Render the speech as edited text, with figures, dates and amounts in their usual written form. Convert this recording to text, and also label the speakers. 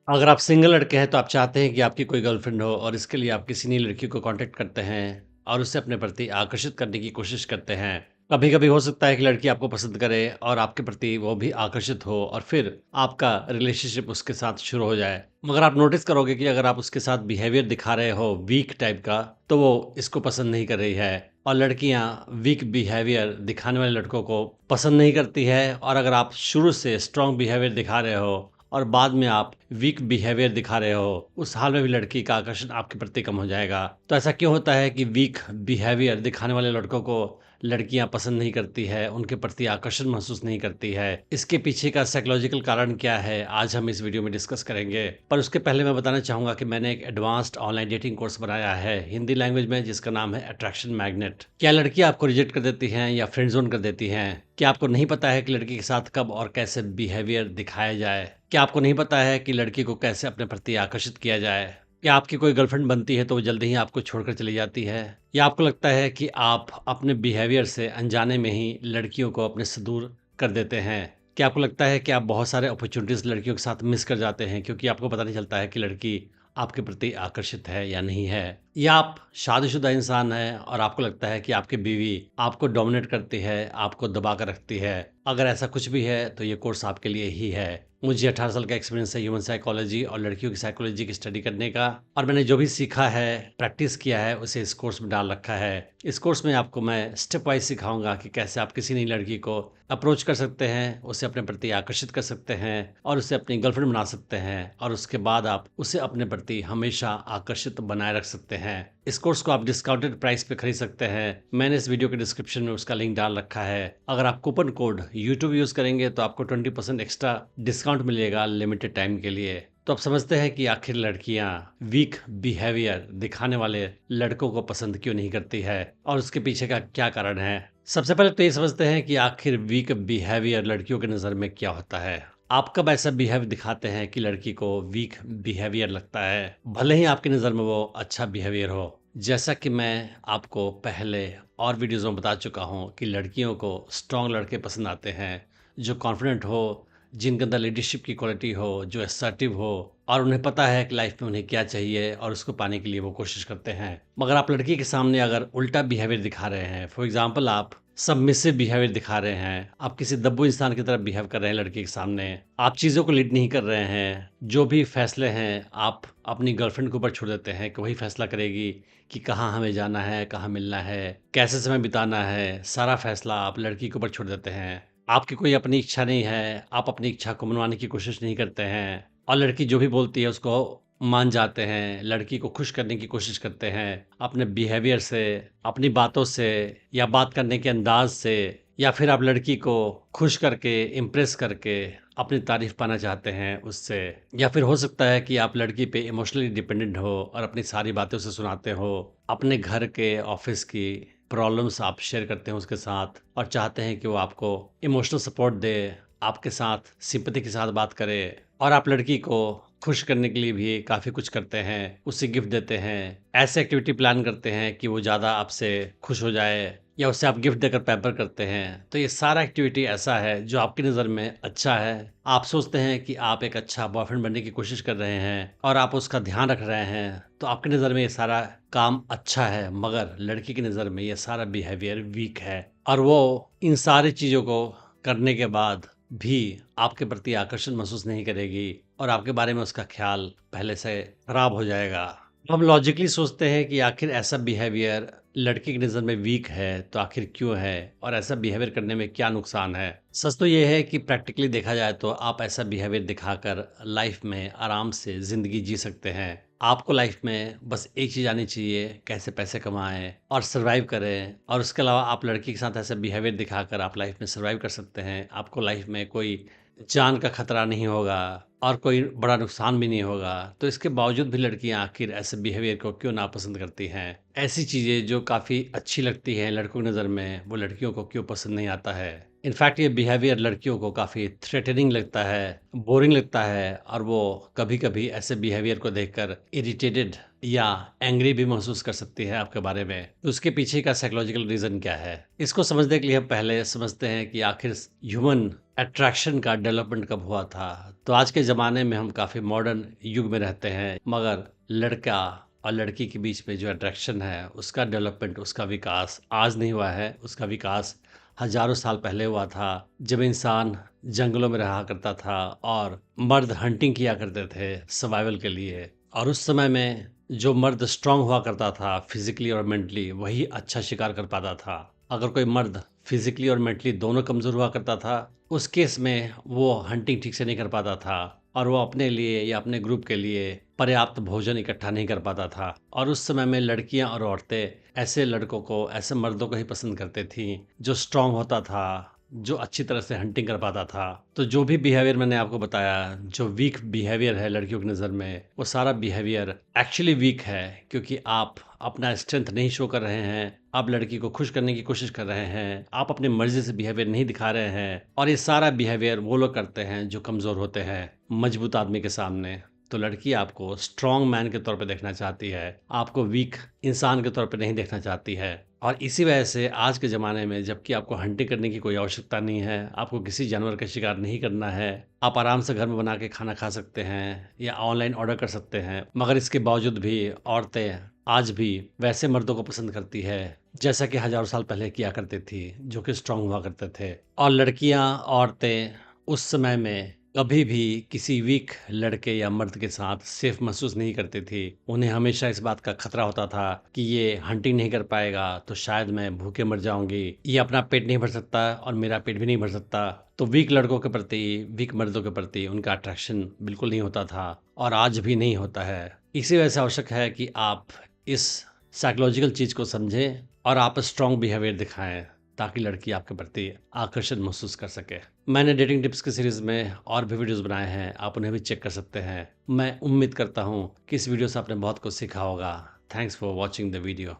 Speaker 1: अगर आप सिंगल लड़के हैं तो आप चाहते हैं कि आपकी कोई गर्लफ्रेंड हो और इसके लिए आप किसी नई लड़की को कांटेक्ट करते हैं और उससे अपने प्रति आकर्षित करने की कोशिश करते हैं। कभी-कभी हो सकता है कि लड़की आपको पसंद करे और आपके प्रति वो भी आकर्षित हो और फिर आपका रिलेशनशिप उसके साथ शुरू हो जाए। मगर आप नोटिस करोगे कि अगर आप उसके साथ बिहेवियर दिखा रहे हो वीक टाइप का, तो वो इसको पसंद नहीं कर रही है और लड़कियां वीक बिहेवियर दिखाने वाले लड़कों को पसंद नहीं करती है। और अगर आप शुरू से स्ट्रांग बिहेवियर दिखा रहे हो और बाद में आप वीक बिहेवियर दिखा रहे हो, उस हाल में भी लड़की का आकर्षण आपके प्रति कम हो जाएगा। तो ऐसा क्यों होता है कि वीक बिहेवियर दिखाने वाले लड़कों को लड़कियां पसंद नहीं करती है, उनके प्रति आकर्षण महसूस नहीं करती है? इसके पीछे का साइकोलॉजिकल कारण क्या है, आज हम इस वीडियो में डिस्कस करेंगे। पर उसके पहले मैं बताना चाहूंगा कि मैंने एक एडवांस्ड ऑनलाइन डेटिंग कोर्स बनाया है हिंदी लैंग्वेज में, जिसका नाम है अट्रैक्शन मैग्नेट। क्या लड़कियां आपको रिजेक्ट कर देती हैं या फ्रेंड जोन कर देती हैं? क्या आपको नहीं पता है कि लड़की के साथ कब और कैसे बिहेवियर दिखाया जाए? क्या आपको नहीं पता है कि लड़की को कैसे अपने प्रति आकर्षित किया जाए? क्या आपकी कोई गर्लफ्रेंड बनती है तो वो जल्दी ही आपको छोड़कर चली जाती है? या आपको लगता है कि आप अपने बिहेवियर से अनजाने में ही लड़कियों को अपने से दूर कर देते हैं? क्या आपको लगता है कि आप बहुत सारे अपॉर्चुनिटीज़ लड़कियों के साथ मिस कर जाते हैं क्योंकि आपको पता नहीं चलता है कि लड़की आपके प्रति आकर्षित है या नहीं है? या आप शादीशुदा इंसान हैं और आपको लगता है कि आपकी बीवी आपको डोमिनेट करती है, आपको दबा कर रखती है? अगर ऐसा कुछ भी है तो ये कोर्स आपके लिए ही है। मुझे 18 साल का एक्सपीरियंस है ह्यूमन साइकोलॉजी और लड़कियों की साइकोलॉजी की स्टडी करने का, और मैंने जो भी सीखा है, प्रैक्टिस किया है, उसे इस कोर्स में डाल रखा है। इस कोर्स में आपको मैं स्टेप वाइज सिखाऊंगा कि कैसे आप किसी नई लड़की को अप्रोच कर सकते हैं, उसे अपने प्रति आकर्षित कर सकते हैं और उसे अपनी गर्लफ्रेंड बना सकते हैं, और उसके बाद आप उसे अपने प्रति हमेशा आकर्षित बनाए रख सकते हैं। इस कोर्स को आप डिस्काउंटेड प्राइस पे खरीद सकते हैं। मैंने इस वीडियो के डिस्क्रिप्शन में उसका लिंक डाल रखा है। अगर आप कूपन कोड यूट्यूब यूज़ करेंगे तो आपको 20% एक्स्ट्रा डिस्काउंट मिलेगा लिमिटेड टाइम के लिए। तो आप समझते हैं कि आखिर लड़कियां वीक बिहेवियर दिखाने वाले लड़कों को पसंद क्यों नहीं करती है और उसके पीछे का क्या कारण है। सबसे पहले तो ये समझते हैं कि आखिर वीक बिहेवियर लड़कियों की नज़र में क्या होता है। आप कब ऐसा बिहेव दिखाते हैं कि लड़की को वीक बिहेवियर लगता है, भले ही आपकी नज़र में वो अच्छा बिहेवियर हो? जैसा कि मैं आपको पहले और वीडियोज़ में बता चुका हूँ कि लड़कियों को स्ट्रॉन्ग लड़के पसंद आते हैं, जो कॉन्फिडेंट हो, जिनके अंदर लीडरशिप की क्वालिटी हो, जो असर्टिव हो और उन्हें पता है कि लाइफ में उन्हें क्या चाहिए और उसको पाने के लिए वो कोशिश करते हैं। मगर आप लड़की के सामने अगर उल्टा बिहेवियर दिखा रहे हैं, फॉर एग्जाम्पल आप सबमिसिव बिहेवियर दिखा रहे हैं, आप किसी दब्बू इंसान की तरह बिहेव कर रहे हैं लड़की के सामने, आप चीज़ों को लीड नहीं कर रहे हैं, जो भी फैसले हैं आप अपनी गर्लफ्रेंड के ऊपर छोड़ देते हैं कि वही फैसला करेगी कि कहाँ हमें जाना है, कहाँ मिलना है, कैसे समय बिताना है, सारा फैसला आप लड़की के ऊपर छोड़ देते हैं। आपकी कोई अपनी इच्छा नहीं है, आप अपनी इच्छा को मनवाने की कोशिश नहीं करते हैं और लड़की जो भी बोलती है उसको मान जाते हैं, लड़की को खुश करने की कोशिश करते हैं अपने बिहेवियर से, अपनी बातों से या बात करने के अंदाज से, या फिर आप लड़की को खुश करके, इम्प्रेस करके अपनी तारीफ पाना चाहते हैं उससे। या फिर हो सकता है कि आप लड़की पे इमोशनली डिपेंडेंट हो और अपनी सारी बातें उसे सुनाते हो, अपने घर के, ऑफिस की प्रॉब्लम्स आप शेयर करते हैं उसके साथ और चाहते हैं कि वो आपको इमोशनल सपोर्ट दे, आपके साथ सिंपैथी के साथ बात करे, और आप लड़की को खुश करने के लिए भी काफ़ी कुछ करते हैं, उसे गिफ्ट देते हैं, ऐसे एक्टिविटी प्लान करते हैं कि वो ज़्यादा आपसे खुश हो जाए, या उससे आप गिफ्ट देकर पैम्पर करते हैं। तो ये सारा एक्टिविटी ऐसा है जो आपकी नज़र में अच्छा है। आप सोचते हैं कि आप एक अच्छा बॉयफ्रेंड बनने की कोशिश कर रहे हैं और आप उसका ध्यान रख रहे हैं, तो आपकी नज़र में ये सारा काम अच्छा है, मगर लड़की की नज़र में ये सारा बिहेवियर वीक है और वो इन सारी चीज़ों को करने के बाद भी आपके प्रति आकर्षण महसूस नहीं करेगी और आपके बारे में उसका ख्याल पहले से खराब हो जाएगा। हम लॉजिकली सोचते हैं कि आखिर ऐसा बिहेवियर लड़की की नज़र में वीक है तो आखिर क्यों है और ऐसा बिहेवियर करने में क्या नुकसान है। सच तो ये है कि प्रैक्टिकली देखा जाए तो आप ऐसा बिहेवियर दिखाकर लाइफ में आराम से ज़िंदगी जी सकते हैं। आपको लाइफ में बस एक चीज़ आनी चाहिए, कैसे पैसे कमाएं और सर्वाइव करें, और उसके अलावा आप लड़की के साथ ऐसा बिहेवियर दिखाकर आप लाइफ में सर्वाइव कर सकते हैं। आपको लाइफ में कोई जान का खतरा नहीं होगा और कोई बड़ा नुकसान भी नहीं होगा। तो इसके बावजूद भी लड़कियां आखिर ऐसे बिहेवियर को क्यों नापसंद करती हैं? ऐसी चीज़ें जो काफ़ी अच्छी लगती हैं लड़कों की नज़र में, वो लड़कियों को क्यों पसंद नहीं आता है? इनफैक्ट ये बिहेवियर लड़कियों को काफ़ी थ्रेटनिंग लगता है, बोरिंग लगता है और वो कभी-कभी ऐसे बिहेवियर को देखकर इरिटेटेड या एंग्री भी महसूस कर सकती है आपके बारे में। तो उसके पीछे का साइकोलॉजिकल रीज़न क्या है? इसको समझने के लिए हम पहले समझते हैं कि आखिर ह्यूमन अट्रैक्शन का डेवलपमेंट कब हुआ था। तो आज के ज़माने में हम काफ़ी मॉडर्न युग में रहते हैं, मगर लड़का और लड़की के बीच में जो अट्रैक्शन है, उसका डेवलपमेंट, उसका विकास आज नहीं हुआ है। उसका विकास हज़ारों साल पहले हुआ था, जब इंसान जंगलों में रहा करता था और मर्द हंटिंग किया करते थे सर्वाइवल के लिए। और उस समय में जो मर्द स्ट्रांग हुआ करता था फिज़िकली और मेंटली, वही अच्छा शिकार कर पाता था। अगर कोई मर्द फिज़िकली और मेंटली दोनों कमज़ोर हुआ करता था, उस केस में वो हंटिंग ठीक से नहीं कर पाता था और वो अपने लिए या अपने ग्रुप के लिए पर्याप्त भोजन इकट्ठा नहीं कर पाता था। और उस समय में लड़कियां और औरतें ऐसे लड़कों को, ऐसे मर्दों को ही पसंद करती थीं जो स्ट्रांग होता था, जो अच्छी तरह से हंटिंग कर पाता था। तो जो भी बिहेवियर मैंने आपको बताया, जो वीक बिहेवियर है लड़कियों की नज़र में, वो सारा बिहेवियर एक्चुअली वीक है, क्योंकि आप अपना स्ट्रेंथ नहीं शो कर रहे हैं, आप लड़की को खुश करने की कोशिश कर रहे हैं, आप अपनी मर्जी से बिहेवियर नहीं दिखा रहे हैं। और ये सारा बिहेवियर वो लोग करते हैं जो कमज़ोर होते हैं मजबूत आदमी के सामने। तो लड़की आपको स्ट्रॉन्ग मैन के तौर पे देखना चाहती है, आपको वीक इंसान के तौर पे नहीं देखना चाहती है। और इसी वजह से आज के ज़माने में, जबकि आपको हंटिंग करने की कोई आवश्यकता नहीं है, आपको किसी जानवर का शिकार नहीं करना है, आप आराम से घर में बना के खाना खा सकते हैं या ऑनलाइन ऑर्डर कर सकते हैं, मगर इसके बावजूद भी औरतें आज भी वैसे मर्दों को पसंद करती है जैसा कि हज़ारों साल पहले किया करती थी, जो कि स्ट्रांग हुआ करते थे। और लड़कियां, औरतें उस समय में कभी भी किसी वीक लड़के या मर्द के साथ सेफ महसूस नहीं करती थी। उन्हें हमेशा इस बात का खतरा होता था कि ये हंटिंग नहीं कर पाएगा तो शायद मैं भूखे मर जाऊंगी, ये अपना पेट नहीं भर सकता और मेरा पेट भी नहीं भर सकता। तो वीक लड़कों के प्रति, वीक मर्दों के प्रति उनका अट्रैक्शन बिल्कुल नहीं होता था और आज भी नहीं होता है। इसी वजह से आवश्यक है कि आप इस साइकोलॉजिकल चीज़ को समझें और आप स्ट्रॉन्ग बिहेवियर दिखाएं, ताकि लड़की आपके प्रति आकर्षण महसूस कर सके। मैंने डेटिंग टिप्स की सीरीज़ में और भी वीडियोस बनाए हैं, आप उन्हें भी चेक कर सकते हैं। मैं उम्मीद करता हूँ कि इस वीडियो से आपने बहुत कुछ सीखा होगा। Thanks for watching the video.